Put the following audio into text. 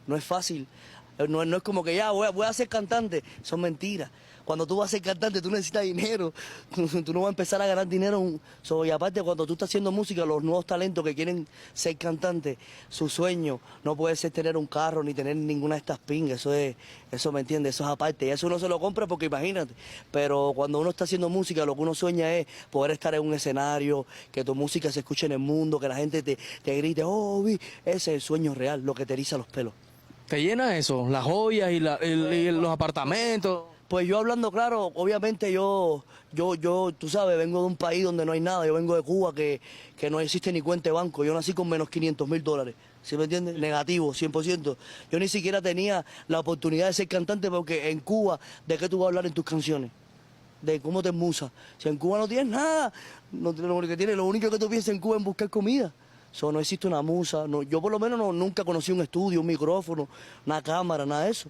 No es fácil. No es como que ya voy a ser cantante. Son mentiras. Cuando tú vas a ser cantante, tú necesitas dinero. Tú no vas a empezar a ganar dinero. Y aparte, cuando tú estás haciendo música, los nuevos talentos que quieren ser cantantes, su sueño no puede ser tener un carro ni tener ninguna de estas pingas. Eso me entiende, eso es aparte. Y eso uno se lo compra porque imagínate. Pero cuando uno está haciendo música, lo que uno sueña es poder estar en un escenario, que tu música se escuche en el mundo, que la gente te grite, oh, ese es el sueño real, lo que te eriza los pelos. ¿Te llena eso? Las joyas y los apartamentos. Pues yo hablando claro, obviamente tú sabes, vengo de un país donde no hay nada, yo vengo de Cuba que no existe ni cuenta de banco, yo nací con menos $500.000, ¿sí me entiendes? Negativo, 100%. Yo ni siquiera tenía la oportunidad de ser cantante porque en Cuba, ¿de qué tú vas a hablar en tus canciones? De cómo te musas. Si en Cuba no tienes nada, lo único que tú piensas en Cuba es en buscar comida. No existe una musa, yo por lo menos nunca conocí un estudio, un micrófono, una cámara, nada de eso.